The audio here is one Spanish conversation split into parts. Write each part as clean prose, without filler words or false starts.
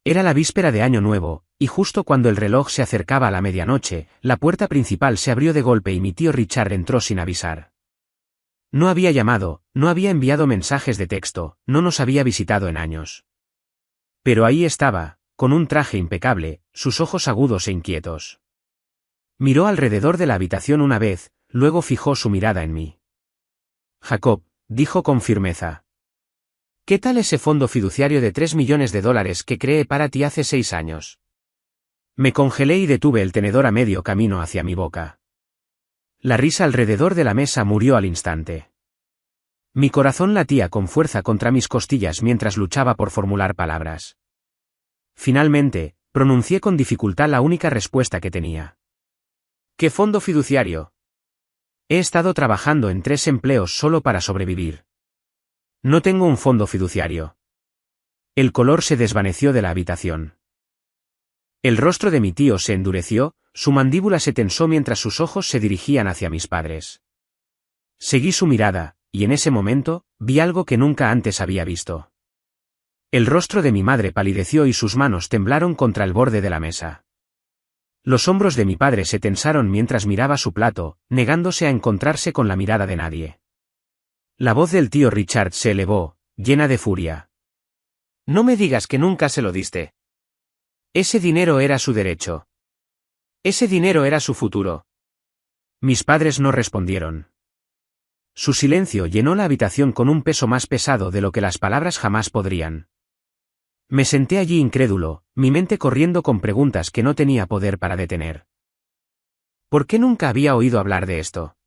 Era la víspera de Año Nuevo, y justo cuando el reloj se acercaba a la medianoche, la puerta principal se abrió de golpe y mi tío Richard entró sin avisar. No había llamado, no había enviado mensajes de texto, no nos había visitado en años. Pero ahí estaba, con un traje impecable, sus ojos agudos e inquietos. Miró alrededor de la habitación una vez, luego fijó su mirada en mí. Jacob, dijo con firmeza. ¿Qué tal ese fondo fiduciario de $3 millones que creé para ti hace 6 años? Me congelé y detuve el tenedor a medio camino hacia mi boca. La risa alrededor de la mesa murió al instante. Mi corazón latía con fuerza contra mis costillas mientras luchaba por formular palabras. Finalmente, pronuncié con dificultad la única respuesta que tenía. ¿Qué fondo fiduciario? He estado trabajando en 3 empleos solo para sobrevivir. No tengo un fondo fiduciario. El color se desvaneció de la habitación. El rostro de mi tío se endureció, su mandíbula se tensó mientras sus ojos se dirigían hacia mis padres. Seguí su mirada, y en ese momento, vi algo que nunca antes había visto. El rostro de mi madre palideció y sus manos temblaron contra el borde de la mesa. Los hombros de mi padre se tensaron mientras miraba su plato, negándose a encontrarse con la mirada de nadie. La voz del tío Richard se elevó, llena de furia. No me digas que nunca se lo diste. Ese dinero era su derecho. Ese dinero era su futuro. Mis padres no respondieron. Su silencio llenó la habitación con un peso más pesado de lo que las palabras jamás podrían. Me senté allí incrédulo, mi mente corriendo con preguntas que no tenía poder para detener. ¿Por qué nunca había oído hablar de esto?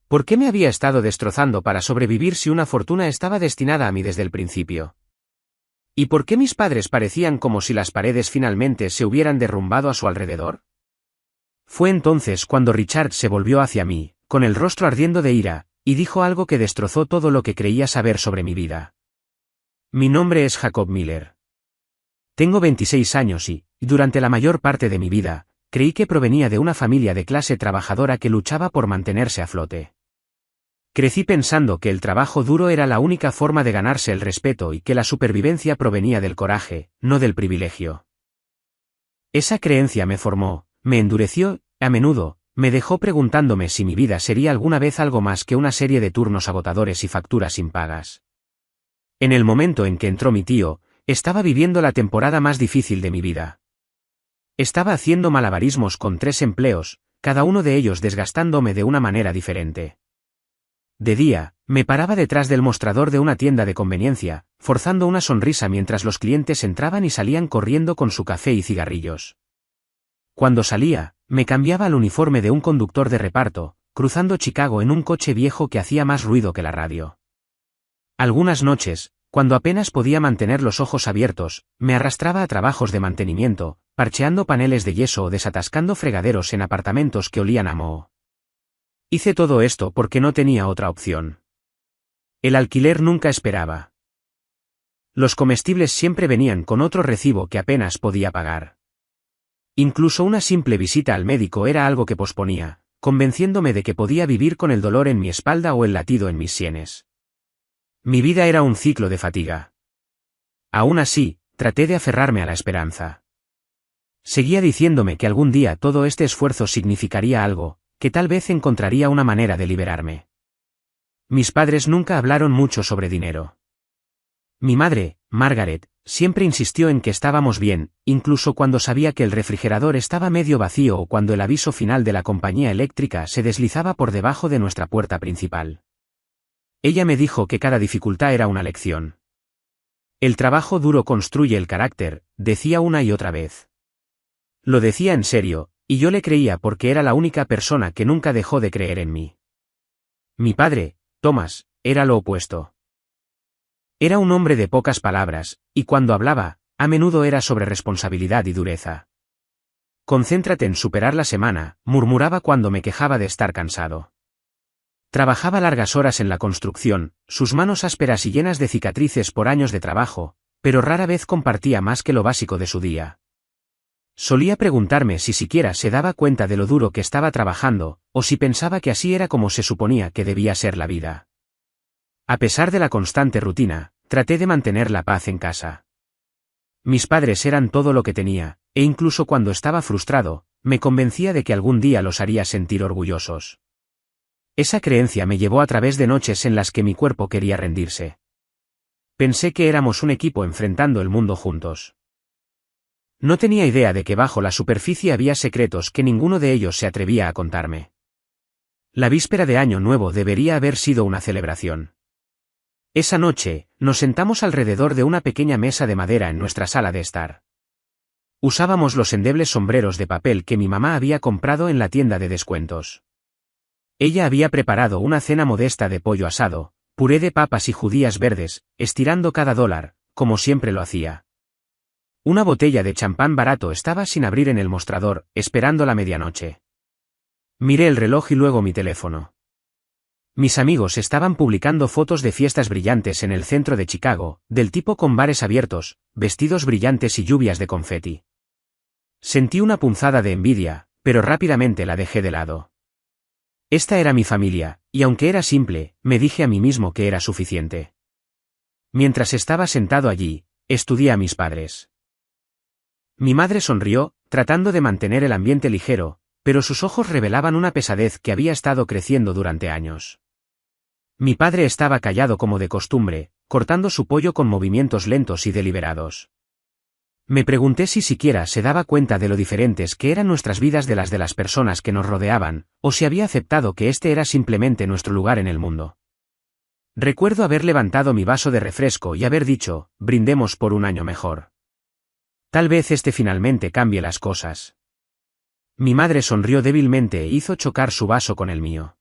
¿Por qué me había estado destrozando para sobrevivir si una fortuna estaba destinada a mí desde el principio? ¿Y por qué mis padres parecían como si las paredes finalmente se hubieran derrumbado a su alrededor? Fue entonces cuando Richard se volvió hacia mí, con el rostro ardiendo de ira, y dijo algo que destrozó todo lo que creía saber sobre mi vida. Mi nombre es Jacob Miller. Tengo 26 años y, durante la mayor parte de mi vida, creí que provenía de una familia de clase trabajadora que luchaba por mantenerse a flote. Crecí pensando que el trabajo duro era la única forma de ganarse el respeto y que la supervivencia provenía del coraje, no del privilegio. Esa creencia me formó, me endureció, a menudo, me dejó preguntándome si mi vida sería alguna vez algo más que una serie de turnos agotadores y facturas impagas. En el momento en que entró mi tío, estaba viviendo la temporada más difícil de mi vida. Estaba haciendo malabarismos con 3 empleos, cada uno de ellos desgastándome de una manera diferente. De día, me paraba detrás del mostrador de una tienda de conveniencia, forzando una sonrisa mientras los clientes entraban y salían corriendo con su café y cigarrillos. Cuando salía, me cambiaba al uniforme de un conductor de reparto, cruzando Chicago en un coche viejo que hacía más ruido que la radio. Algunas noches, cuando apenas podía mantener los ojos abiertos, me arrastraba a trabajos de mantenimiento, parcheando paneles de yeso o desatascando fregaderos en apartamentos que olían a moho. Hice todo esto porque no tenía otra opción. El alquiler nunca esperaba. Los comestibles siempre venían con otro recibo que apenas podía pagar. Incluso una simple visita al médico era algo que posponía, convenciéndome de que podía vivir con el dolor en mi espalda o el latido en mis sienes. Mi vida era un ciclo de fatiga. Aún así, traté de aferrarme a la esperanza. Seguía diciéndome que algún día todo este esfuerzo significaría algo, que tal vez encontraría una manera de liberarme. Mis padres nunca hablaron mucho sobre dinero. Mi madre, Margaret, siempre insistió en que estábamos bien, incluso cuando sabía que el refrigerador estaba medio vacío o cuando el aviso final de la compañía eléctrica se deslizaba por debajo de nuestra puerta principal. Ella me dijo que cada dificultad era una lección. El trabajo duro construye el carácter, decía una y otra vez. Lo decía en serio, y yo le creía porque era la única persona que nunca dejó de creer en mí. Mi padre, Thomas, era lo opuesto. Era un hombre de pocas palabras, y cuando hablaba, a menudo era sobre responsabilidad y dureza. Concéntrate en superar la semana, murmuraba cuando me quejaba de estar cansado. Trabajaba largas horas en la construcción, sus manos ásperas y llenas de cicatrices por años de trabajo, pero rara vez compartía más que lo básico de su día. Solía preguntarme si siquiera se daba cuenta de lo duro que estaba trabajando, o si pensaba que así era como se suponía que debía ser la vida. A pesar de la constante rutina, traté de mantener la paz en casa. Mis padres eran todo lo que tenía, e incluso cuando estaba frustrado, me convencía de que algún día los haría sentir orgullosos. Esa creencia me llevó a través de noches en las que mi cuerpo quería rendirse. Pensé que éramos un equipo enfrentando el mundo juntos. No tenía idea de que bajo la superficie había secretos que ninguno de ellos se atrevía a contarme. La víspera de Año Nuevo debería haber sido una celebración. Esa noche, nos sentamos alrededor de una pequeña mesa de madera en nuestra sala de estar. Usábamos los endebles sombreros de papel que mi mamá había comprado en la tienda de descuentos. Ella había preparado una cena modesta de pollo asado, puré de papas y judías verdes, estirando cada dólar, como siempre lo hacía. Una botella de champán barato estaba sin abrir en el mostrador, esperando la medianoche. Miré el reloj y luego mi teléfono. Mis amigos estaban publicando fotos de fiestas brillantes en el centro de Chicago, del tipo con bares abiertos, vestidos brillantes y lluvias de confeti. Sentí una punzada de envidia, pero rápidamente la dejé de lado. Esta era mi familia, y aunque era simple, me dije a mí mismo que era suficiente. Mientras estaba sentado allí, estudié a mis padres. Mi madre sonrió, tratando de mantener el ambiente ligero, pero sus ojos revelaban una pesadez que había estado creciendo durante años. Mi padre estaba callado como de costumbre, cortando su pollo con movimientos lentos y deliberados. Me pregunté si siquiera se daba cuenta de lo diferentes que eran nuestras vidas de las personas que nos rodeaban, o si había aceptado que este era simplemente nuestro lugar en el mundo. Recuerdo haber levantado mi vaso de refresco y haber dicho, brindemos por un año mejor. Tal vez este finalmente cambie las cosas. Mi madre sonrió débilmente e hizo chocar su vaso con el mío.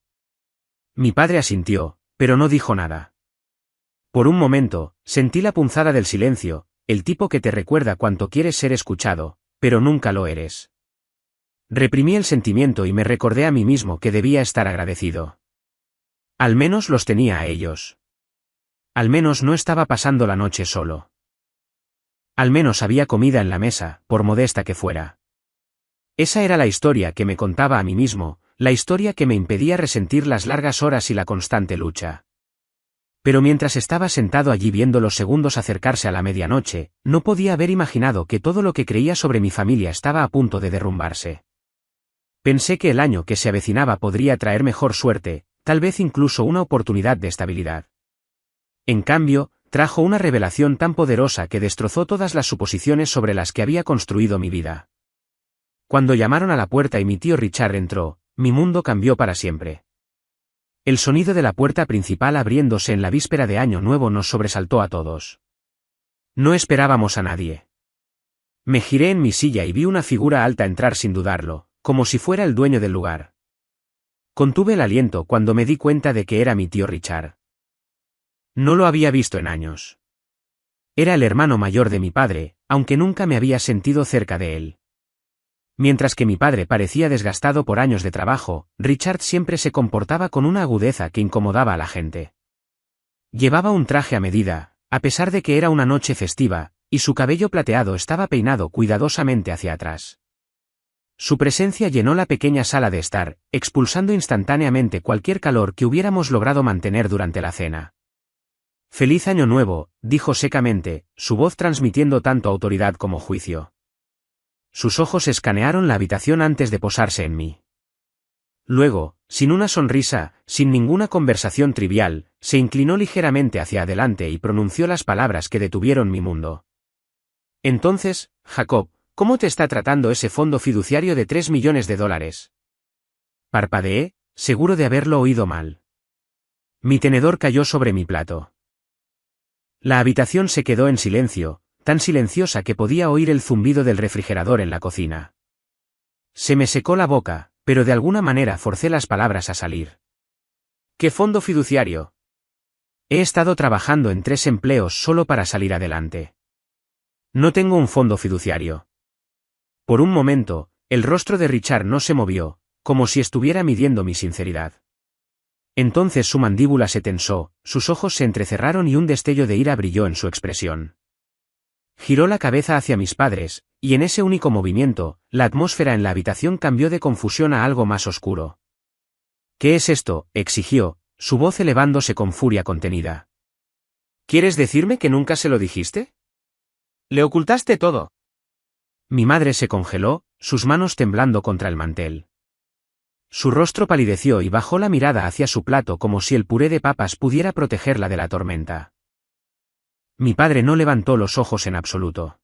Mi padre asintió, pero no dijo nada. Por un momento, sentí la punzada del silencio, el tipo que te recuerda cuánto quieres ser escuchado, pero nunca lo eres. Reprimí el sentimiento y me recordé a mí mismo que debía estar agradecido. Al menos los tenía a ellos. Al menos no estaba pasando la noche solo. Al menos había comida en la mesa, por modesta que fuera. Esa era la historia que me contaba a mí mismo, la historia que me impedía resentir las largas horas y la constante lucha. Pero mientras estaba sentado allí viendo los segundos acercarse a la medianoche, no podía haber imaginado que todo lo que creía sobre mi familia estaba a punto de derrumbarse. Pensé que el año que se avecinaba podría traer mejor suerte, tal vez incluso una oportunidad de estabilidad. En cambio, trajo una revelación tan poderosa que destrozó todas las suposiciones sobre las que había construido mi vida. Cuando llamaron a la puerta y mi tío Richard entró, mi mundo cambió para siempre. El sonido de la puerta principal abriéndose en la víspera de Año Nuevo nos sobresaltó a todos. No esperábamos a nadie. Me giré en mi silla y vi una figura alta entrar sin dudarlo, como si fuera el dueño del lugar. Contuve el aliento cuando me di cuenta de que era mi tío Richard. No lo había visto en años. Era el hermano mayor de mi padre, aunque nunca me había sentido cerca de él. Mientras que mi padre parecía desgastado por años de trabajo, Richard siempre se comportaba con una agudeza que incomodaba a la gente. Llevaba un traje a medida, a pesar de que era una noche festiva, y su cabello plateado estaba peinado cuidadosamente hacia atrás. Su presencia llenó la pequeña sala de estar, expulsando instantáneamente cualquier calor que hubiéramos logrado mantener durante la cena. «Feliz Año Nuevo», dijo secamente, su voz transmitiendo tanto autoridad como juicio. Sus ojos escanearon la habitación antes de posarse en mí. Luego, sin una sonrisa, sin ninguna conversación trivial, se inclinó ligeramente hacia adelante y pronunció las palabras que detuvieron mi mundo. «Entonces, Jacob, ¿cómo te está tratando ese fondo fiduciario de $3 millones? Parpadeé, seguro de haberlo oído mal. Mi tenedor cayó sobre mi plato. La habitación se quedó en silencio, tan silenciosa que podía oír el zumbido del refrigerador en la cocina. Se me secó la boca, pero de alguna manera forcé las palabras a salir. ¿Qué fondo fiduciario? He estado trabajando en 3 empleos solo para salir adelante. No tengo un fondo fiduciario. Por un momento, el rostro de Richard no se movió, como si estuviera midiendo mi sinceridad. Entonces su mandíbula se tensó, sus ojos se entrecerraron y un destello de ira brilló en su expresión. Giró la cabeza hacia mis padres, y en ese único movimiento, la atmósfera en la habitación cambió de confusión a algo más oscuro. «¿Qué es esto?», exigió, su voz elevándose con furia contenida. «¿Quieres decirme que nunca se lo dijiste?». Le ocultaste todo. Mi madre se congeló, sus manos temblando contra el mantel. Su rostro palideció y bajó la mirada hacia su plato como si el puré de papas pudiera protegerla de la tormenta. Mi padre no levantó los ojos en absoluto.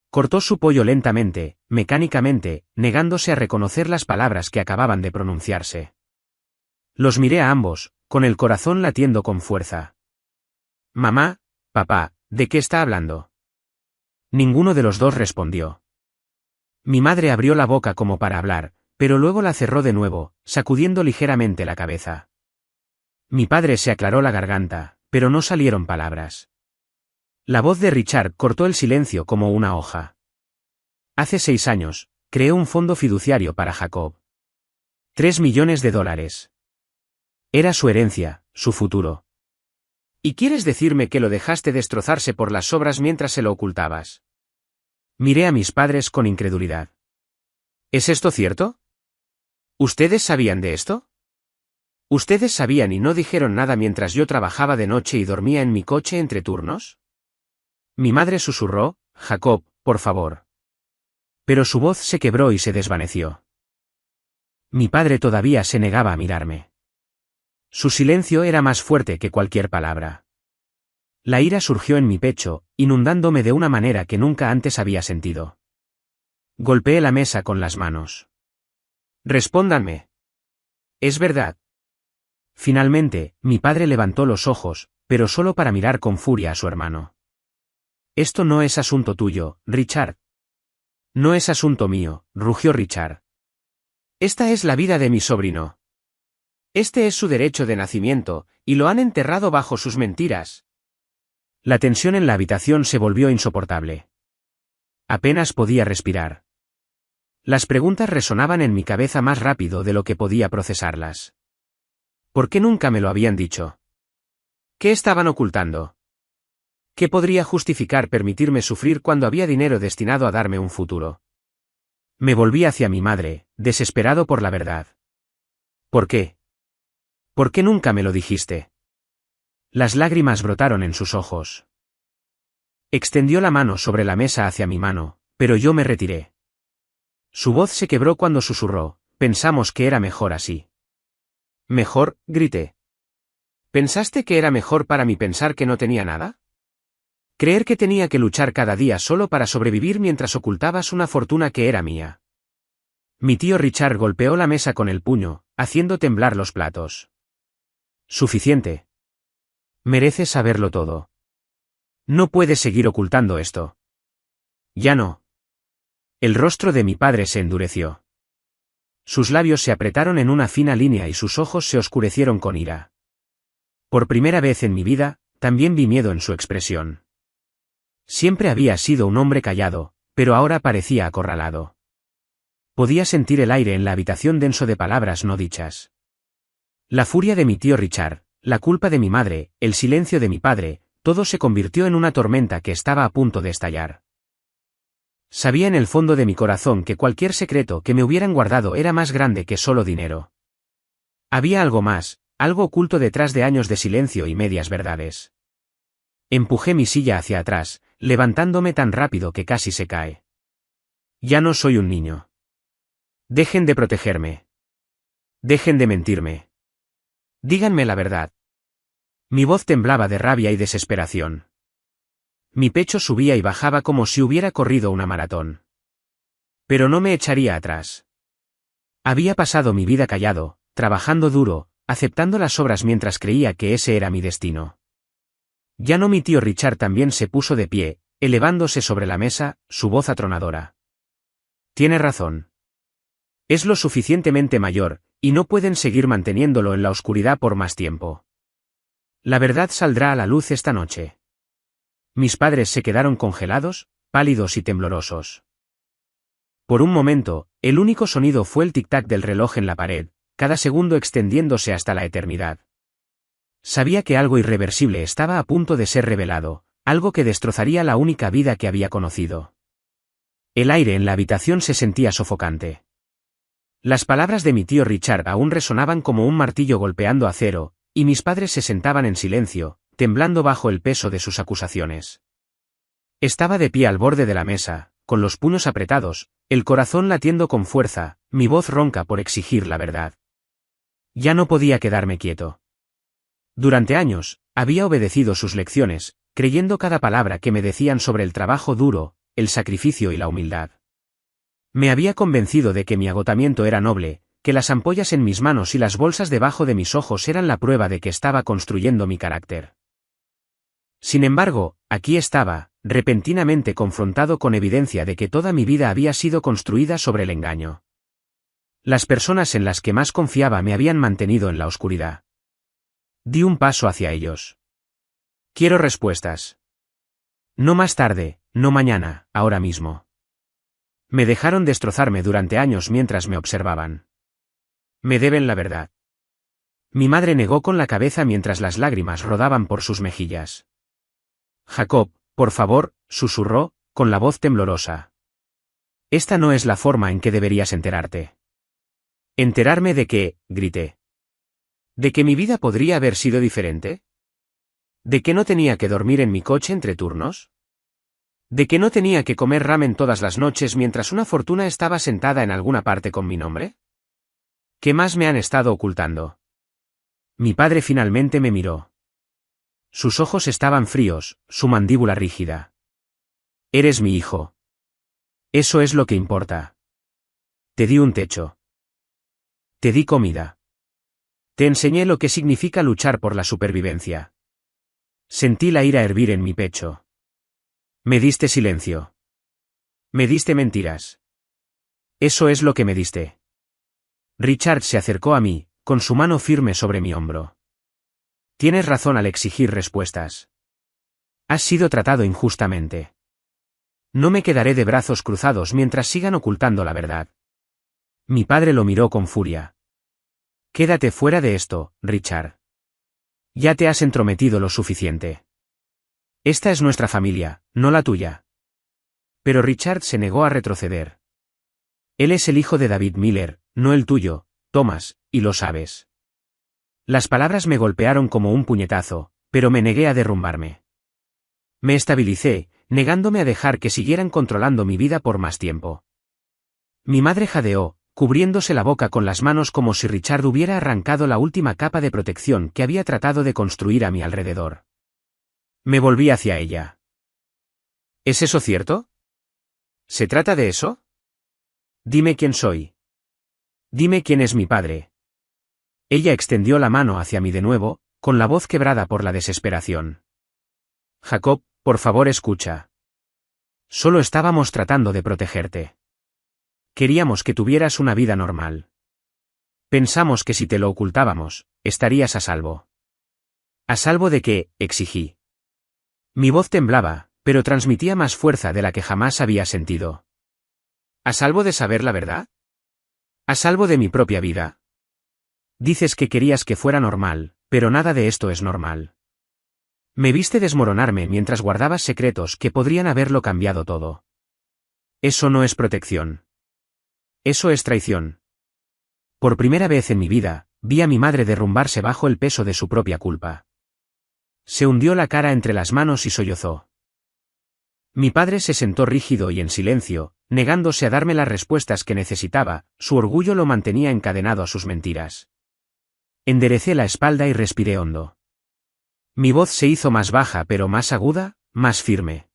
Cortó su pollo lentamente, mecánicamente, negándose a reconocer las palabras que acababan de pronunciarse. Los miré a ambos, con el corazón latiendo con fuerza. Mamá, papá, ¿de qué está hablando? Ninguno de los dos respondió. Mi madre abrió la boca como para hablar, pero luego la cerró de nuevo, sacudiendo ligeramente la cabeza. Mi padre se aclaró la garganta, pero no salieron palabras. La voz de Richard cortó el silencio como una hoja. Hace 6 años, creé un fondo fiduciario para Jacob. $3 millones. Era su herencia, su futuro. ¿Y quieres decirme que lo dejaste destrozarse por las sobras mientras se lo ocultabas? Miré a mis padres con incredulidad. ¿Es esto cierto? ¿Ustedes sabían de esto? ¿Ustedes sabían y no dijeron nada mientras yo trabajaba de noche y dormía en mi coche entre turnos? Mi madre susurró, Jacob, por favor. Pero su voz se quebró y se desvaneció. Mi padre todavía se negaba a mirarme. Su silencio era más fuerte que cualquier palabra. La ira surgió en mi pecho, inundándome de una manera que nunca antes había sentido. Golpeé la mesa con las manos. Respóndanme. ¿Es verdad? Finalmente, mi padre levantó los ojos, pero solo para mirar con furia a su hermano. Esto no es asunto tuyo, Richard. No es asunto mío, rugió Richard. Esta es la vida de mi sobrino. Este es su derecho de nacimiento, y lo han enterrado bajo sus mentiras. La tensión en la habitación se volvió insoportable. Apenas podía respirar. Las preguntas resonaban en mi cabeza más rápido de lo que podía procesarlas. ¿Por qué nunca me lo habían dicho? ¿Qué estaban ocultando? ¿Qué podría justificar permitirme sufrir cuando había dinero destinado a darme un futuro? Me volví hacia mi madre, desesperado por la verdad. ¿Por qué? ¿Por qué nunca me lo dijiste? Las lágrimas brotaron en sus ojos. Extendió la mano sobre la mesa hacia mi mano, pero yo me retiré. Su voz se quebró cuando susurró, pensamos que era mejor así. ¿Mejor?, grité. ¿Pensaste que era mejor para mí pensar que no tenía nada? Creer que tenía que luchar cada día solo para sobrevivir mientras ocultabas una fortuna que era mía. Mi tío Richard golpeó la mesa con el puño, haciendo temblar los platos. Suficiente. Mereces saberlo todo. No puedes seguir ocultando esto. Ya no. El rostro de mi padre se endureció. Sus labios se apretaron en una fina línea y sus ojos se oscurecieron con ira. Por primera vez en mi vida, también vi miedo en su expresión. Siempre había sido un hombre callado, pero ahora parecía acorralado. Podía sentir el aire en la habitación denso de palabras no dichas. La furia de mi tío Richard, la culpa de mi madre, el silencio de mi padre, todo se convirtió en una tormenta que estaba a punto de estallar. Sabía en el fondo de mi corazón que cualquier secreto que me hubieran guardado era más grande que solo dinero. Había algo más, algo oculto detrás de años de silencio y medias verdades. Empujé mi silla hacia atrás, levantándome tan rápido que casi se cae. Ya no soy un niño. Dejen de protegerme. Dejen de mentirme. Díganme la verdad. Mi voz temblaba de rabia y desesperación. Mi pecho subía y bajaba como si hubiera corrido una maratón. Pero no me echaría atrás. Había pasado mi vida callado, trabajando duro, aceptando las obras mientras creía que ese era mi destino. Ya no. Mi tío Richard también se puso de pie, elevándose sobre la mesa, su voz atronadora. Tiene razón. Es lo suficientemente mayor, y no pueden seguir manteniéndolo en la oscuridad por más tiempo. La verdad saldrá a la luz esta noche. Mis padres se quedaron congelados, pálidos y temblorosos. Por un momento, el único sonido fue el tic-tac del reloj en la pared, cada segundo extendiéndose hasta la eternidad. Sabía que algo irreversible estaba a punto de ser revelado, algo que destrozaría la única vida que había conocido. El aire en la habitación se sentía sofocante. Las palabras de mi tío Richard aún resonaban como un martillo golpeando acero, y mis padres se sentaban en silencio, temblando bajo el peso de sus acusaciones. Estaba de pie al borde de la mesa, con los puños apretados, el corazón latiendo con fuerza, mi voz ronca por exigir la verdad. Ya no podía quedarme quieto. Durante años, había obedecido sus lecciones, creyendo cada palabra que me decían sobre el trabajo duro, el sacrificio y la humildad. Me había convencido de que mi agotamiento era noble, que las ampollas en mis manos y las bolsas debajo de mis ojos eran la prueba de que estaba construyendo mi carácter. Sin embargo, aquí estaba, repentinamente confrontado con evidencia de que toda mi vida había sido construida sobre el engaño. Las personas en las que más confiaba me habían mantenido en la oscuridad. Di un paso hacia ellos. Quiero respuestas. No más tarde, no mañana, ahora mismo. Me dejaron destrozarme durante años mientras me observaban. Me deben la verdad. Mi madre negó con la cabeza mientras las lágrimas rodaban por sus mejillas. Jacob, por favor, susurró, con la voz temblorosa. Esta no es la forma en que deberías enterarte. ¿Enterarme de qué? Grité. ¿De que mi vida podría haber sido diferente? ¿De que no tenía que dormir en mi coche entre turnos? ¿De que no tenía que comer ramen todas las noches mientras una fortuna estaba sentada en alguna parte con mi nombre? ¿Qué más me han estado ocultando? Mi padre finalmente me miró. Sus ojos estaban fríos, su mandíbula rígida. Eres mi hijo. Eso es lo que importa. Te di un techo. Te di comida. Te enseñé lo que significa luchar por la supervivencia. Sentí la ira hervir en mi pecho. Me diste silencio. Me diste mentiras. Eso es lo que me diste. Richard se acercó a mí, con su mano firme sobre mi hombro. Tienes razón al exigir respuestas. Has sido tratado injustamente. No me quedaré de brazos cruzados mientras sigan ocultando la verdad. Mi padre lo miró con furia. Quédate fuera de esto, Richard. Ya te has entrometido lo suficiente. Esta es nuestra familia, no la tuya. Pero Richard se negó a retroceder. Él es el hijo de David Miller, no el tuyo, Thomas, y lo sabes. Las palabras me golpearon como un puñetazo, pero me negué a derrumbarme. Me estabilicé, negándome a dejar que siguieran controlando mi vida por más tiempo. Mi madre jadeó, cubriéndose la boca con las manos como si Richard hubiera arrancado la última capa de protección que había tratado de construir a mi alrededor. Me volví hacia ella. ¿Es eso cierto? ¿Se trata de eso? Dime quién soy. Dime quién es mi padre. Ella extendió la mano hacia mí de nuevo, con la voz quebrada por la desesperación. Jacob, por favor escucha. Solo estábamos tratando de protegerte. Queríamos que tuvieras una vida normal. Pensamos que si te lo ocultábamos, estarías a salvo. ¿A salvo de qué? Exigí. Mi voz temblaba, pero transmitía más fuerza de la que jamás había sentido. ¿A salvo de saber la verdad? ¿A salvo de mi propia vida? Dices que querías que fuera normal, pero nada de esto es normal. Me viste desmoronarme mientras guardabas secretos que podrían haberlo cambiado todo. Eso no es protección. Eso es traición. Por primera vez en mi vida, vi a mi madre derrumbarse bajo el peso de su propia culpa. Se hundió la cara entre las manos y sollozó. Mi padre se sentó rígido y en silencio, negándose a darme las respuestas que necesitaba, su orgullo lo mantenía encadenado a sus mentiras. Enderecé la espalda y respiré hondo. Mi voz se hizo más baja pero más aguda, más firme.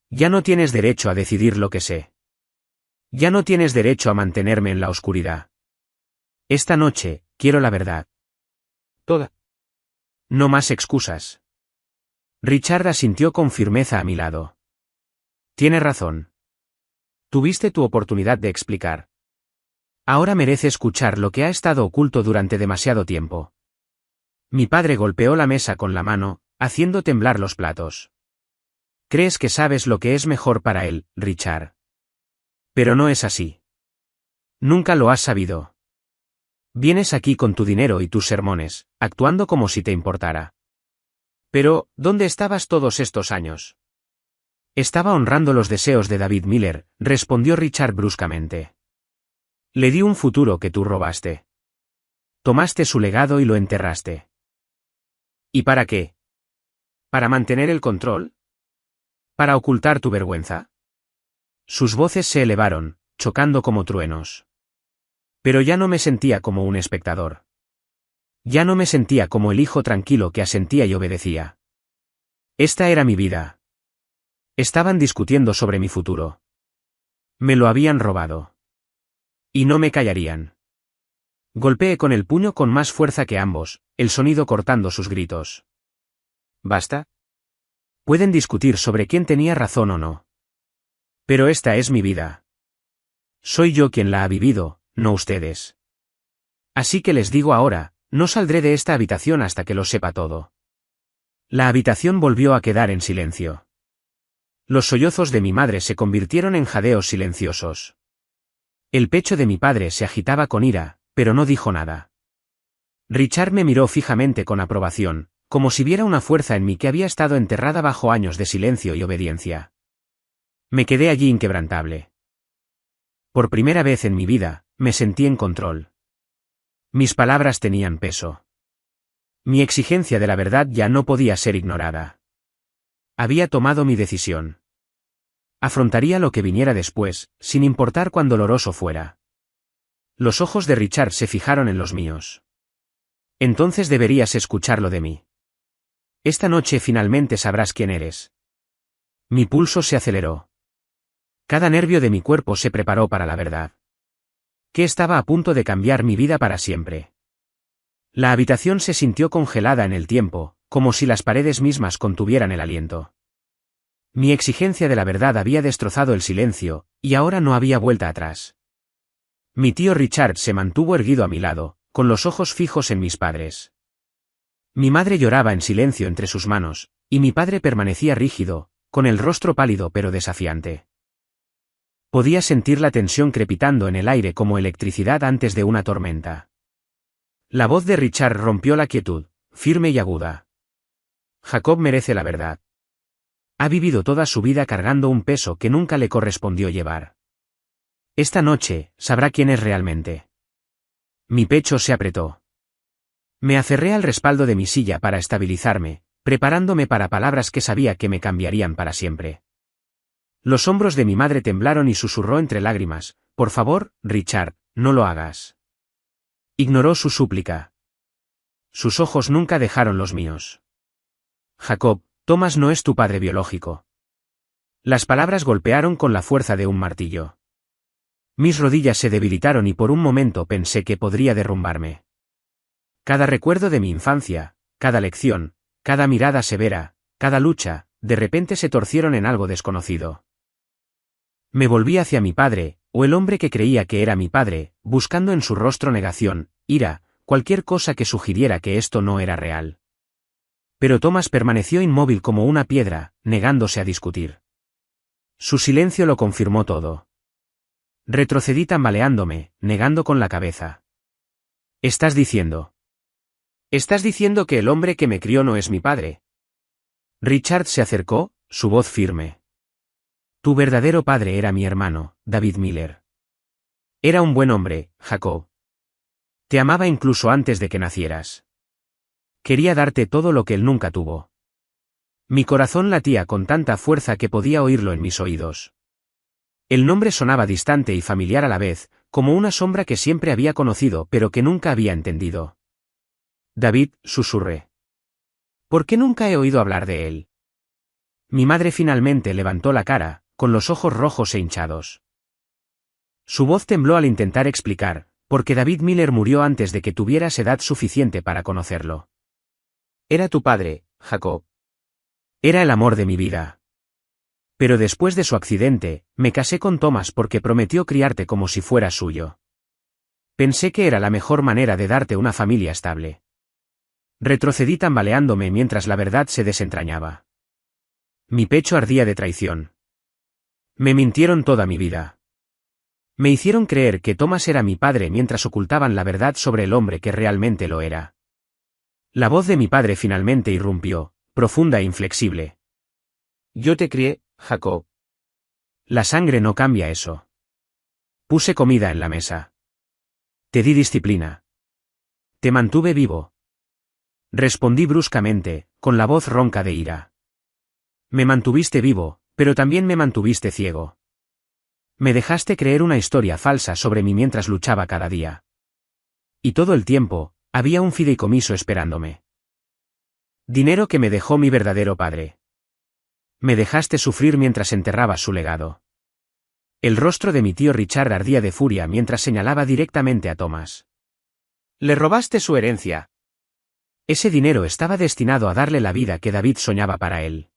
Ya no tienes derecho a decidir lo que sé. Ya no tienes derecho a mantenerme en la oscuridad. Esta noche, quiero la verdad. Toda. No más excusas. Richard asintió con firmeza a mi lado. Tienes razón. Tuviste tu oportunidad de explicar. Ahora merece escuchar lo que ha estado oculto durante demasiado tiempo. Mi padre golpeó la mesa con la mano, haciendo temblar los platos. Crees que sabes lo que es mejor para él, Richard. Pero no es así. Nunca lo has sabido. Vienes aquí con tu dinero y tus sermones, actuando como si te importara. Pero, ¿dónde estabas todos estos años? Estaba honrando los deseos de David Miller, respondió Richard bruscamente. Le di un futuro que tú robaste. Tomaste su legado y lo enterraste. ¿Y para qué? ¿Para mantener el control? ¿Para ocultar tu vergüenza? Sus voces se elevaron, chocando como truenos. Pero ya no me sentía como un espectador. Ya no me sentía como el hijo tranquilo que asentía y obedecía. Esta era mi vida. Estaban discutiendo sobre mi futuro. Me lo habían robado. Y no me callarían. Golpeé con el puño con más fuerza que ambos, el sonido cortando sus gritos. ¿Basta? Pueden discutir sobre quién tenía razón o no. Pero esta es mi vida. Soy yo quien la ha vivido, no ustedes. Así que les digo ahora, no saldré de esta habitación hasta que lo sepa todo. La habitación volvió a quedar en silencio. Los sollozos de mi madre se convirtieron en jadeos silenciosos. El pecho de mi padre se agitaba con ira, pero no dijo nada. Richard me miró fijamente con aprobación, como si viera una fuerza en mí que había estado enterrada bajo años de silencio y obediencia. Me quedé allí inquebrantable. Por primera vez en mi vida, me sentí en control. Mis palabras tenían peso. Mi exigencia de la verdad ya no podía ser ignorada. Había tomado mi decisión. Afrontaría lo que viniera después, sin importar cuán doloroso fuera. Los ojos de Richard se fijaron en los míos. Entonces deberías escucharlo de mí. Esta noche finalmente sabrás quién eres. Mi pulso se aceleró. Cada nervio de mi cuerpo se preparó para la verdad. Que estaba a punto de cambiar mi vida para siempre. La habitación se sintió congelada en el tiempo, como si las paredes mismas contuvieran el aliento. Mi exigencia de la verdad había destrozado el silencio, y ahora no había vuelta atrás. Mi tío Richard se mantuvo erguido a mi lado, con los ojos fijos en mis padres. Mi madre lloraba en silencio entre sus manos, y mi padre permanecía rígido, con el rostro pálido pero desafiante. Podía sentir la tensión crepitando en el aire como electricidad antes de una tormenta. La voz de Richard rompió la quietud, firme y aguda. Jacob merece la verdad. Ha vivido toda su vida cargando un peso que nunca le correspondió llevar. Esta noche, sabrá quién es realmente. Mi pecho se apretó. Me aferré al respaldo de mi silla para estabilizarme, preparándome para palabras que sabía que me cambiarían para siempre. Los hombros de mi madre temblaron y susurró entre lágrimas, «Por favor, Richard, no lo hagas». Ignoró su súplica. Sus ojos nunca dejaron los míos. Jacob, Thomas no es tu padre biológico. Las palabras golpearon con la fuerza de un martillo. Mis rodillas se debilitaron y por un momento pensé que podría derrumbarme. Cada recuerdo de mi infancia, cada lección, cada mirada severa, cada lucha, de repente se torcieron en algo desconocido. Me volví hacia mi padre, o el hombre que creía que era mi padre, buscando en su rostro negación, ira, cualquier cosa que sugiriera que esto no era real. Pero Thomas permaneció inmóvil como una piedra, negándose a discutir. Su silencio lo confirmó todo. Retrocedí tambaleándome, negando con la cabeza. «¿Estás diciendo? ¿Estás diciendo que el hombre que me crió no es mi padre?» Richard se acercó, su voz firme. «Tu verdadero padre era mi hermano, David Miller. Era un buen hombre, Jacob. Te amaba incluso antes de que nacieras. Quería darte todo lo que él nunca tuvo». Mi corazón latía con tanta fuerza que podía oírlo en mis oídos. El nombre sonaba distante y familiar a la vez, como una sombra que siempre había conocido pero que nunca había entendido. «David», susurré. «¿Por qué nunca he oído hablar de él?» Mi madre finalmente levantó la cara, con los ojos rojos e hinchados. Su voz tembló al intentar explicar, porque David Miller murió antes de que tuvieras edad suficiente para conocerlo. Era tu padre, Jacob. Era el amor de mi vida. Pero después de su accidente, me casé con Thomas porque prometió criarte como si fuera suyo. Pensé que era la mejor manera de darte una familia estable. Retrocedí tambaleándome mientras la verdad se desentrañaba. Mi pecho ardía de traición. Me mintieron toda mi vida. Me hicieron creer que Thomas era mi padre mientras ocultaban la verdad sobre el hombre que realmente lo era. La voz de mi padre finalmente irrumpió, profunda e inflexible. «Yo te crié, Jacob. La sangre no cambia eso. Puse comida en la mesa. Te di disciplina. Te mantuve vivo». Respondí bruscamente, con la voz ronca de ira. «Me mantuviste vivo, Pero también me mantuviste ciego. Me dejaste creer una historia falsa sobre mí mientras luchaba cada día. Y todo el tiempo, había un fideicomiso esperándome. Dinero que me dejó mi verdadero padre. Me dejaste sufrir mientras enterrabas su legado. El rostro de mi tío Richard ardía de furia mientras señalaba directamente a Thomas. Le robaste su herencia. Ese dinero estaba destinado a darle la vida que David soñaba para él.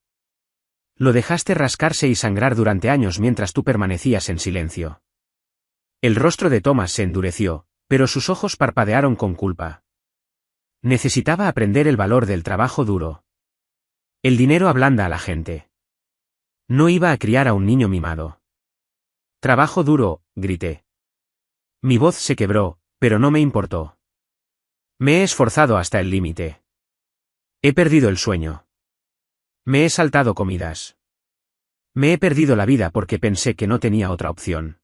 Lo dejaste rascarse y sangrar durante años mientras tú permanecías en silencio. El rostro de Thomas se endureció, pero sus ojos parpadearon con culpa. Necesitaba aprender el valor del trabajo duro. El dinero ablanda a la gente. No iba a criar a un niño mimado. Trabajo duro, grité. Mi voz se quebró, pero no me importó. Me he esforzado hasta el límite. He perdido el sueño. Me he saltado comidas. Me he perdido la vida porque pensé que no tenía otra opción.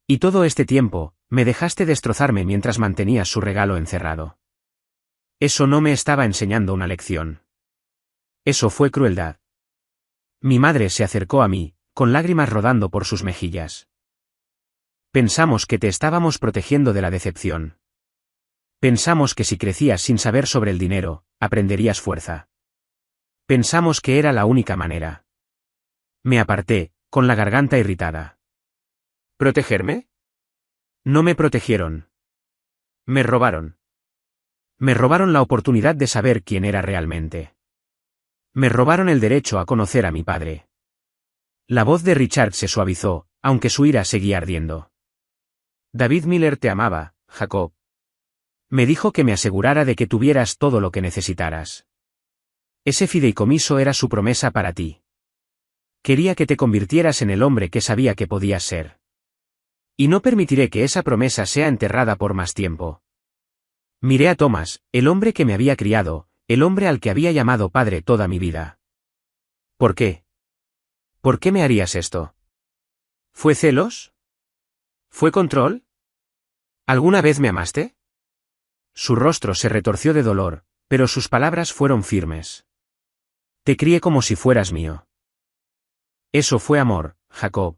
Y todo este tiempo, me dejaste destrozarme mientras mantenías su regalo encerrado. Eso no me estaba enseñando una lección. Eso fue crueldad. Mi madre se acercó a mí, con lágrimas rodando por sus mejillas. Pensamos que te estábamos protegiendo de la decepción. Pensamos que si crecías sin saber sobre el dinero, aprenderías fuerza. Pensamos que era la única manera. Me aparté, con la garganta irritada. ¿Protegerme? No me protegieron. Me robaron. Me robaron la oportunidad de saber quién era realmente. Me robaron el derecho a conocer a mi padre. La voz de Richard se suavizó, aunque su ira seguía ardiendo. David Miller te amaba, Jacob. Me dijo que me asegurara de que tuvieras todo lo que necesitaras. Ese fideicomiso era su promesa para ti. Quería que te convirtieras en el hombre que sabía que podías ser. Y no permitiré que esa promesa sea enterrada por más tiempo. Miré a Thomas, el hombre que me había criado, el hombre al que había llamado padre toda mi vida. ¿Por qué? ¿Por qué me harías esto? ¿Fue celos? ¿Fue control? ¿Alguna vez me amaste? Su rostro se retorció de dolor, pero sus palabras fueron firmes. Te crié como si fueras mío. Eso fue amor, Jacob.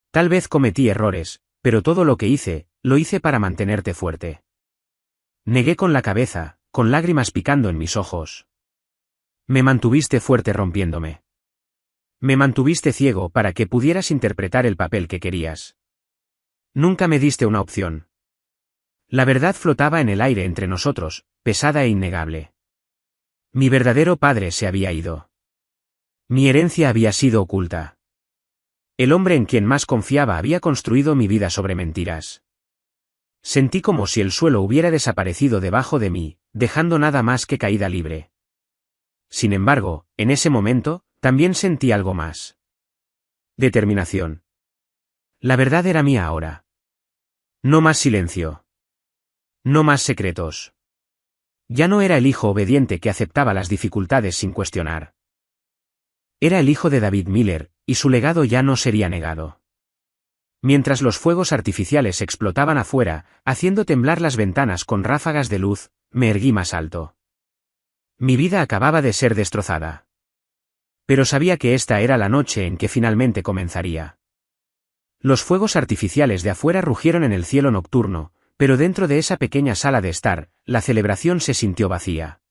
Tal vez cometí errores, pero todo lo que hice, lo hice para mantenerte fuerte. Negué con la cabeza, con lágrimas picando en mis ojos. Me mantuviste fuerte rompiéndome. Me mantuviste ciego para que pudieras interpretar el papel que querías. Nunca me diste una opción. La verdad flotaba en el aire entre nosotros, pesada e innegable. Mi verdadero padre se había ido. Mi herencia había sido oculta. El hombre en quien más confiaba había construido mi vida sobre mentiras. Sentí como si el suelo hubiera desaparecido debajo de mí, dejando nada más que caída libre. Sin embargo, en ese momento, también sentí algo más. Determinación. La verdad era mía ahora. No más silencio. No más secretos. Ya no era el hijo obediente que aceptaba las dificultades sin cuestionar. Era el hijo de David Miller, y su legado ya no sería negado. Mientras los fuegos artificiales explotaban afuera, haciendo temblar las ventanas con ráfagas de luz, me erguí más alto. Mi vida acababa de ser destrozada. Pero sabía que esta era la noche en que finalmente comenzaría. Los fuegos artificiales de afuera rugieron en el cielo nocturno, pero dentro de esa pequeña sala de estar, la celebración se sintió vacía.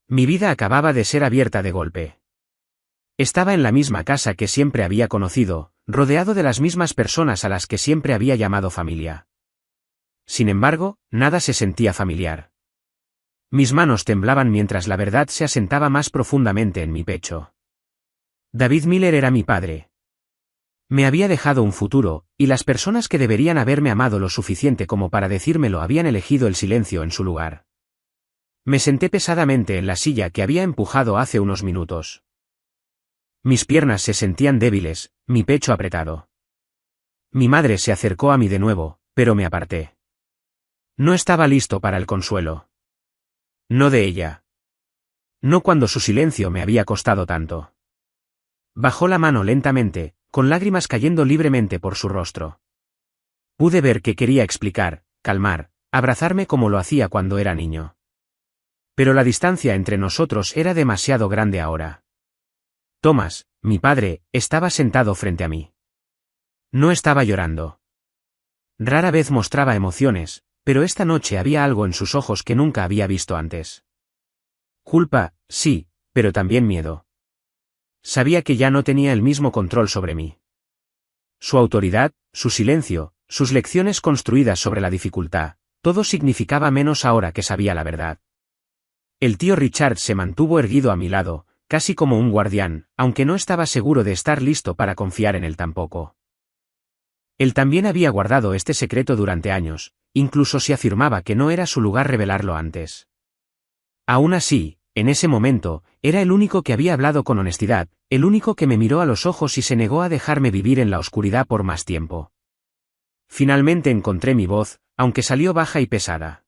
Mi vida acababa de ser abierta de golpe. Estaba en la misma casa que siempre había conocido, rodeado de las mismas personas a las que siempre había llamado familia. Sin embargo, nada se sentía familiar. Mis manos temblaban mientras la verdad se asentaba más profundamente en mi pecho. David Miller era mi padre. Me había dejado un futuro, y las personas que deberían haberme amado lo suficiente como para decírmelo habían elegido el silencio en su lugar. Me senté pesadamente en la silla que había empujado hace unos minutos. Mis piernas se sentían débiles, mi pecho apretado. Mi madre se acercó a mí de nuevo, pero me aparté. No estaba listo para el consuelo. No de ella. No cuando su silencio me había costado tanto. Bajó la mano lentamente, con lágrimas cayendo libremente por su rostro. Pude ver que quería explicar, calmar, abrazarme como lo hacía cuando era niño. Pero la distancia entre nosotros era demasiado grande ahora. Thomas, mi padre, estaba sentado frente a mí. No estaba llorando. Rara vez mostraba emociones, pero esta noche había algo en sus ojos que nunca había visto antes. Culpa, sí, pero también miedo. Sabía que ya no tenía el mismo control sobre mí. Su autoridad, su silencio, sus lecciones construidas sobre la dificultad, todo significaba menos ahora que sabía la verdad. El tío Richard se mantuvo erguido a mi lado, casi como un guardián, aunque no estaba seguro de estar listo para confiar en él tampoco. Él también había guardado este secreto durante años, incluso si afirmaba que no era su lugar revelarlo antes. Aún así, en ese momento, era el único que había hablado con honestidad, el único que me miró a los ojos y se negó a dejarme vivir en la oscuridad por más tiempo. Finalmente encontré mi voz, aunque salió baja y pesada.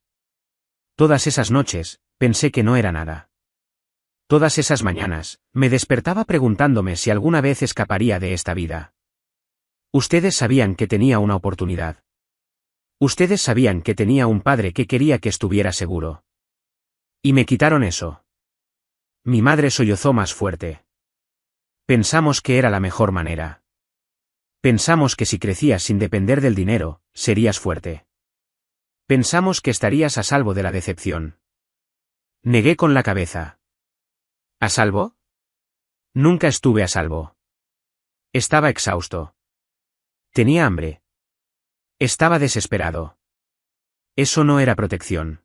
Todas esas noches, pensé que no era nada. Todas esas mañanas, me despertaba preguntándome si alguna vez escaparía de esta vida. Ustedes sabían que tenía una oportunidad. Ustedes sabían que tenía un padre que quería que estuviera seguro. Y me quitaron eso. Mi madre sollozó más fuerte. Pensamos que era la mejor manera. Pensamos que si crecías sin depender del dinero, serías fuerte. Pensamos que estarías a salvo de la decepción. Negué con la cabeza. ¿A salvo? Nunca estuve a salvo. Estaba exhausto. Tenía hambre. Estaba desesperado. Eso no era protección.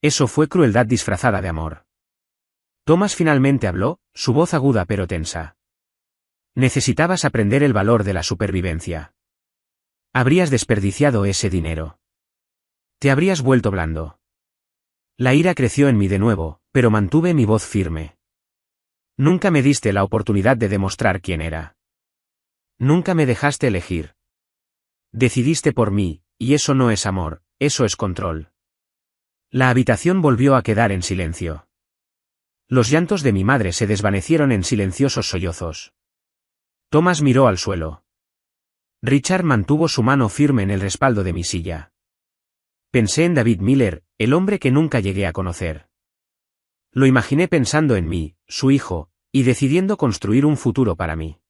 Eso fue crueldad disfrazada de amor. Thomas finalmente habló, su voz aguda pero tensa. Necesitabas aprender el valor de la supervivencia. Habrías desperdiciado ese dinero. Te habrías vuelto blando. La ira creció en mí de nuevo, pero mantuve mi voz firme. Nunca me diste la oportunidad de demostrar quién era. Nunca me dejaste elegir. Decidiste por mí, y eso no es amor, eso es control. La habitación volvió a quedar en silencio. Los llantos de mi madre se desvanecieron en silenciosos sollozos. Thomas miró al suelo. Richard mantuvo su mano firme en el respaldo de mi silla. Pensé en David Miller, el hombre que nunca llegué a conocer. Lo imaginé pensando en mí, su hijo, y decidiendo construir un futuro para mí.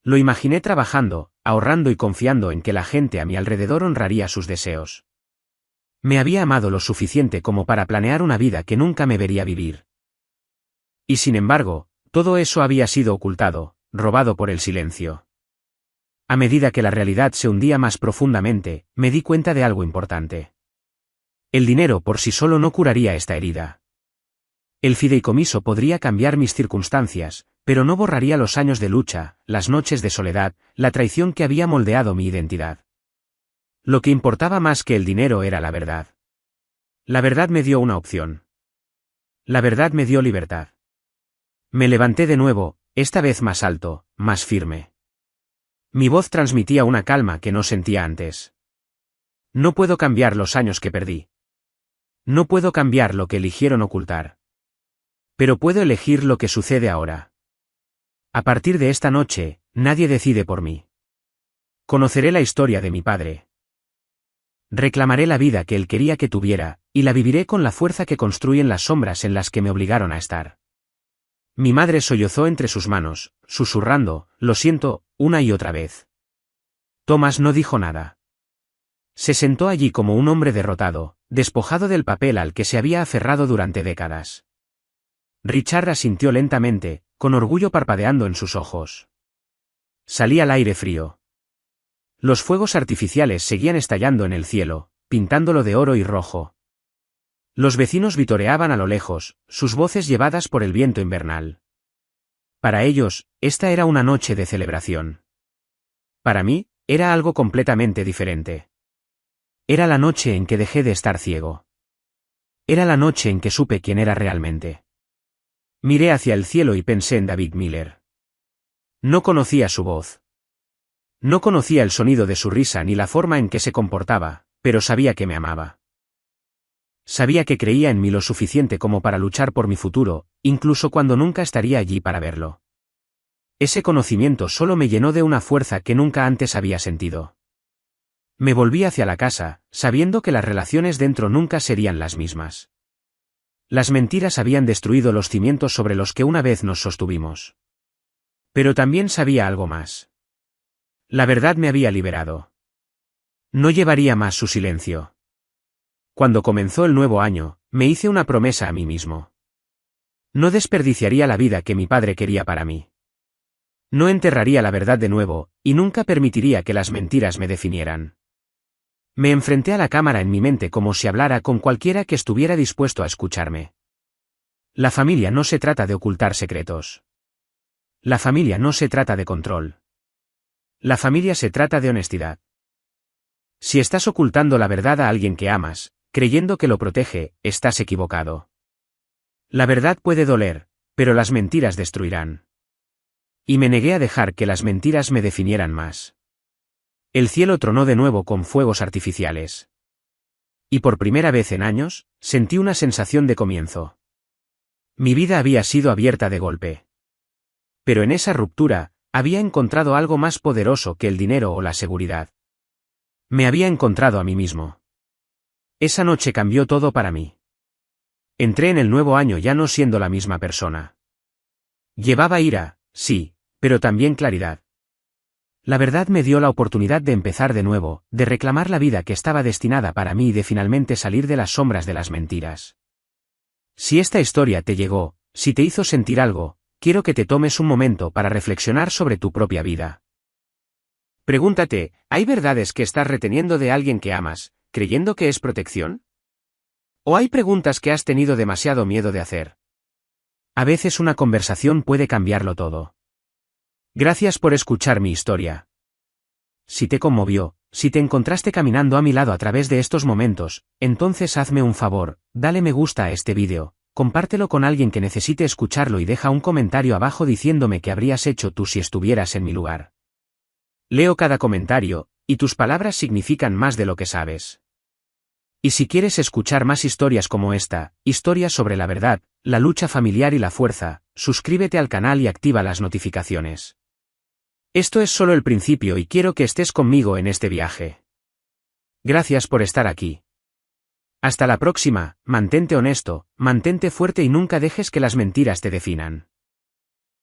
Lo imaginé trabajando, ahorrando y confiando en que la gente a mi alrededor honraría sus deseos. Me había amado lo suficiente como para planear una vida que nunca me vería vivir. Y sin embargo, todo eso había sido ocultado, robado por el silencio. A medida que la realidad se hundía más profundamente, me di cuenta de algo importante. El dinero por sí solo no curaría esta herida. El fideicomiso podría cambiar mis circunstancias, pero no borraría los años de lucha, las noches de soledad, la traición que había moldeado mi identidad. Lo que importaba más que el dinero era la verdad. La verdad me dio una opción. La verdad me dio libertad. Me levanté de nuevo, esta vez más alto, más firme. Mi voz transmitía una calma que no sentía antes. No puedo cambiar los años que perdí. No puedo cambiar lo que eligieron ocultar. Pero puedo elegir lo que sucede ahora. A partir de esta noche, nadie decide por mí. Conoceré la historia de mi padre. Reclamaré la vida que él quería que tuviera, y la viviré con la fuerza que construyen las sombras en las que me obligaron a estar. Mi madre sollozó entre sus manos, susurrando, lo siento, una y otra vez. Thomas no dijo nada. Se sentó allí como un hombre derrotado, despojado del papel al que se había aferrado durante décadas. Richard asintió lentamente, con orgullo parpadeando en sus ojos. Salí al aire frío. Los fuegos artificiales seguían estallando en el cielo, pintándolo de oro y rojo. Los vecinos vitoreaban a lo lejos, sus voces llevadas por el viento invernal. Para ellos, esta era una noche de celebración. Para mí, era algo completamente diferente. Era la noche en que dejé de estar ciego. Era la noche en que supe quién era realmente. Miré hacia el cielo y pensé en David Miller. No conocía su voz. No conocía el sonido de su risa ni la forma en que se comportaba, pero sabía que me amaba. Sabía que creía en mí lo suficiente como para luchar por mi futuro, incluso cuando nunca estaría allí para verlo. Ese conocimiento solo me llenó de una fuerza que nunca antes había sentido. Me volví hacia la casa, sabiendo que las relaciones dentro nunca serían las mismas. Las mentiras habían destruido los cimientos sobre los que una vez nos sostuvimos. Pero también sabía algo más. La verdad me había liberado. No llevaría más su silencio. Cuando comenzó el nuevo año, me hice una promesa a mí mismo. No desperdiciaría la vida que mi padre quería para mí. No enterraría la verdad de nuevo, y nunca permitiría que las mentiras me definieran. Me enfrenté a la cámara en mi mente como si hablara con cualquiera que estuviera dispuesto a escucharme. La familia no se trata de ocultar secretos. La familia no se trata de control. La familia se trata de honestidad. Si estás ocultando la verdad a alguien que amas, creyendo que lo protege, estás equivocado. La verdad puede doler, pero las mentiras destruirán. Y me negué a dejar que las mentiras me definieran más. El cielo tronó de nuevo con fuegos artificiales. Y por primera vez en años, sentí una sensación de comienzo. Mi vida había sido abierta de golpe. Pero en esa ruptura, había encontrado algo más poderoso que el dinero o la seguridad. Me había encontrado a mí mismo. Esa noche cambió todo para mí. Entré en el nuevo año ya no siendo la misma persona. Llevaba ira, sí, pero también claridad. La verdad me dio la oportunidad de empezar de nuevo, de reclamar la vida que estaba destinada para mí y de finalmente salir de las sombras de las mentiras. Si esta historia te llegó, si te hizo sentir algo, quiero que te tomes un momento para reflexionar sobre tu propia vida. Pregúntate, ¿hay verdades que estás reteniendo de alguien que amas, creyendo que es protección? ¿O hay preguntas que has tenido demasiado miedo de hacer? A veces una conversación puede cambiarlo todo. Gracias por escuchar mi historia. Si te conmovió, si te encontraste caminando a mi lado a través de estos momentos, entonces hazme un favor, dale me gusta a este vídeo, compártelo con alguien que necesite escucharlo y deja un comentario abajo diciéndome qué habrías hecho tú si estuvieras en mi lugar. Leo cada comentario, y tus palabras significan más de lo que sabes. Y si quieres escuchar más historias como esta, historias sobre la verdad, la lucha familiar y la fuerza, suscríbete al canal y activa las notificaciones. Esto es solo el principio y quiero que estés conmigo en este viaje. Gracias por estar aquí. Hasta la próxima, mantente honesto, mantente fuerte y nunca dejes que las mentiras te definan.